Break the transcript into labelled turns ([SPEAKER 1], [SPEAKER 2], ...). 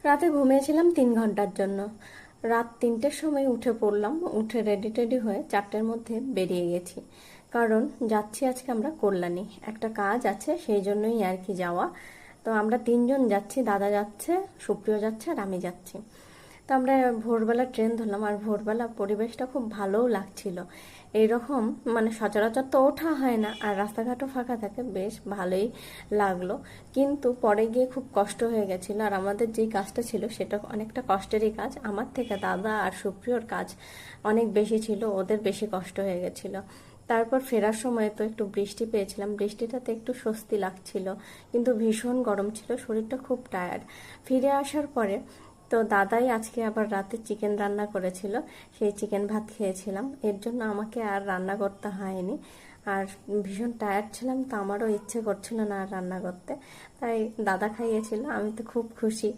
[SPEAKER 1] রাতে ঘুমিয়েছিলাম 3 ঘন্টার জন্য। রাত 3টের সময় উঠে পড়লাম, উঠে রেডি টেডি হয়ে 4টের মধ্যে বেরিয়ে গেছি। কারণ যাচ্ছি আজকে আমরা কল্যাণী, একটা কাজ আছে, সেই জন্যই আর কি যাওয়া। তো আমরা 3জন যাচ্ছি, দাদা যাচ্ছে, সুপ্রিয় যাচ্ছে আর আমি যাচ্ছি। তো আমরা ভোরবেলা ট্রেন ধরলাম, আর ভোরবেলা পরিবেশটা খুব ভালোও লাগছিল। এইরকম মানে সচরাচর তো ওঠা হয় না, আর রাস্তাঘাটও ফাঁকা থাকে, বেশ ভালোই লাগলো। কিন্তু পরে গিয়ে খুব কষ্ট হয়ে গেছিলো, আর আমাদের যেই কাজটা ছিল সেটা অনেকটা কষ্টেরই কাজ। আমার থেকে দাদা আর সুপ্রিয়র কাজ অনেক বেশি ছিল, ওদের বেশি কষ্ট হয়ে গেছিলো। তারপর ফেরার সময় তো একটু বৃষ্টি পেয়েছিলাম, বৃষ্টিটাতে একটু স্বস্তি লাগছিল, কিন্তু ভীষণ গরম ছিল, শরীরটা খুব টায়ার্ড। ফিরে আসার পরে তো দাদাই আজকে আবার রাতে চিকেন রান্না করেছিল, সেই চিকেন ভাত খেয়েছিলাম। এর জন্য আমাকে আর রান্না করতে হয়নি। আর ভীষণ টায়ার্ড ছিলাম, তো আমারও ইচ্ছে করছিল না আর রান্না করতে, তাই দাদা খাইয়েছিল। আমি তো খুব খুশি।